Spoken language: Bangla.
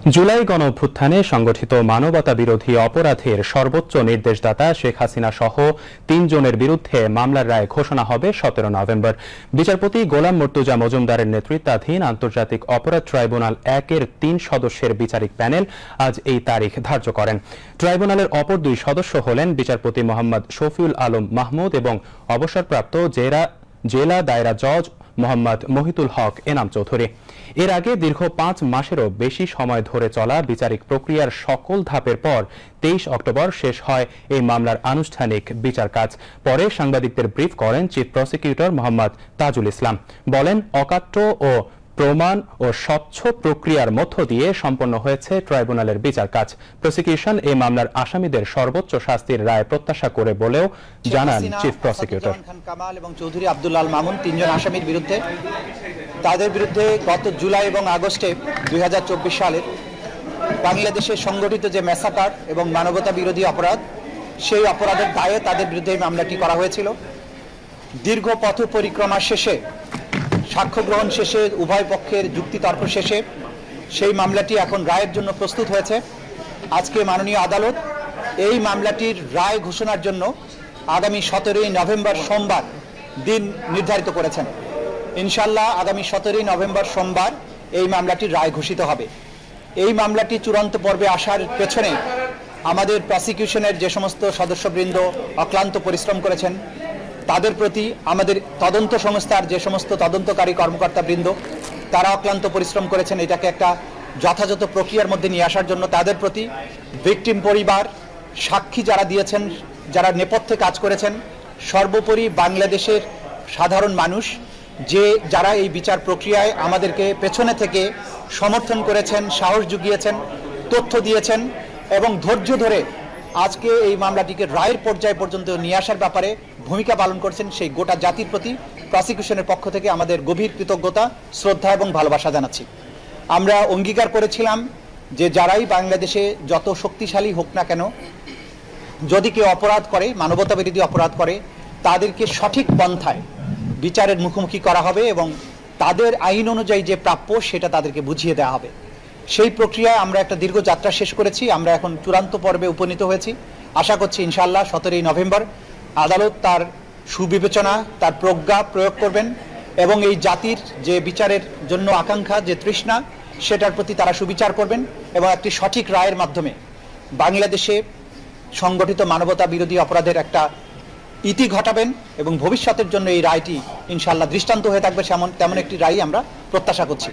জুলাই গণঅভ্যুত্থানে সংগঠিত মানবতা বিরোধী অপরাধের সর্বোচ্চ নির্দেশদাতা শেখ হাসিনা সহ ৩ জনের বিরুদ্ধে মামলার রায় ঘোষণা হবে ১৭ নভেম্বর। বিচারপতি গোলাম মর্তুজা মজুমদারের নেতৃত্বাধীন আন্তর্জাতিক অপরাধ ট্রাইব্যুনাল ১-এর ৩ সদস্যের বিচারিক প্যানেল আজ এই তারিখ ধার্য করেন। ট্রাইব্যুনালের অপর ২ সদস্য হলেন বিচারপতি মোহাম্মদ শফিউল আলম মাহমুদ এবং অবসরপ্রাপ্ত জেলা দায়রা জজ মোহাম্মদ মহিতুল হক এনাম চৌধুরী। এর আগে দীর্ঘ ৫ মাসেরও বেশি সময় ধরে চলা বিচারিক প্রক্রিয়ার সকল ধাপের পর ২৩ অক্টোবর শেষ হয় এই মামলার আনুষ্ঠানিক বিচার কাজ। পরে সাংবাদিকদের ব্রিফ করেন চিফ প্রসিকিউটর মোহাম্মদ তাজুল ইসলাম। বলেন, অকাট্য ও প্রমাণ ও স্বচ্ছ প্রক্রিয়ার মধ্য দিয়ে সম্পন্ন হয়েছে ট্রাইব্যুনালের বিচার কাজ। প্রসিকিউশন এই মামলার আসামিদের সর্বোচ্চ শাস্তির রায় প্রত্যাশা করে বলেও জানান চিফ প্রসিকিউটর। কামাল এবং চৌধুরী আব্দুল আল মামুন ৩ জন আসামির বিরুদ্ধে তাদের বিরুদ্ধে গত জুলাই এবং আগস্টে ২০২৪ সালের বাংলাদেশে সংগঠিত যে ম্যাসাকার এবং মানবতা বিরোধী অপরাধ, সেই অপরাধের দায়ে তাদের বিরুদ্ধে এই মামলাটি করা হয়েছিল। দীর্ঘ পথ পরিক্রমা শেষে, সাক্ষ্য গ্রহণ শেষে, উভয় পক্ষের যুক্তিতর্ক শেষে সেই মামলাটি এখন রায়ের জন্য প্রস্তুত হয়েছে। আজকে মাননীয় আদালত এই মামলাটির রায় ঘোষণার জন্য আগামী ১৭ই নভেম্বর সোমবার দিন নির্ধারিত করেছেন। ইনশাল্লাহ আগামী ১৭ই নভেম্বর সোমবার এই মামলাটির রায় ঘোষিত হবে। এই মামলাটি চূড়ান্ত পর্বে আসার পেছনে আমাদের প্রসিকিউশনের যে সমস্ত সদস্যবৃন্দ অক্লান্ত পরিশ্রম করেছেন, তাদের প্রতি আমাদের তদন্ত সংস্থার যে সমস্ত তদন্তকারী কর্মকর্তাবৃন্দ তারা অক্লান্ত পরিশ্রম করেছেন এটাকে একটা যথাযথ প্রক্রিয়ার মধ্যে নিয়ে আসার জন্য, তাদের প্রতি ভিকটিম পরিবার, সাক্ষী যারা দিয়েছেন, যারা নেপথ্যে কাজ করেছেন, সর্বোপরি বাংলাদেশের সাধারণ মানুষ যারা এই বিচার প্রক্রিয়ায় আমাদেরকে পেছনে থেকে সমর্থন করেছেন, সাহস জুগিয়েছেন, তথ্য দিয়েছেন এবং ধৈর্য ধরে আজকে এই মামলাটিকে রায়ের পর্যায় পর্যন্ত নিয়ে আসার ব্যাপারে ভূমিকা পালন করছেন, সেই গোটা জাতির প্রতি প্রসিকিউশনের পক্ষ থেকে আমাদের গভীর কৃতজ্ঞতা, শ্রদ্ধা এবং ভালোবাসা জানাচ্ছি। আমরা অঙ্গীকার করেছিলাম যে যারাই বাংলাদেশে যত শক্তিশালী হোক না কেন, যদি কেউ অপরাধ করে, মানবতা বিরোধী অপরাধ করে, তাদেরকে সঠিক পন্থায় বিচারের মুখোমুখি করা হবে এবং তাদের আইন অনুযায়ী যে প্রাপ্য সেটা তাদেরকে বুঝিয়ে দেওয়া হবে। সেই প্রক্রিয়ায় আমরা একটা দীর্ঘ যাত্রা শেষ করেছি। আমরা এখন চূড়ান্ত পর্বে উপনীত হয়েছি। আশা করছি ইনশাআল্লাহ ১৭ই নভেম্বর আদালত তার সুবিবেচনা, তার প্রজ্ঞা প্রয়োগ করবেন এবং এই জাতির যে বিচারের জন্য আকাঙ্ক্ষা, যে তৃষ্ণা, সেটার প্রতি তারা সুবিচার করবেন এবং একটি সঠিক রায়ের মাধ্যমে বাংলাদেশে সংগঠিত মানবতা বিরোধী অপরাধের একটা ইতি ঘটাবেন এবং ভবিষ্যতের জন্য এই রায়টি ইনশাআল্লাহ দৃষ্টান্ত হয়ে থাকবে, তেমন একটি রায় আমরা প্রত্যাশা করছি।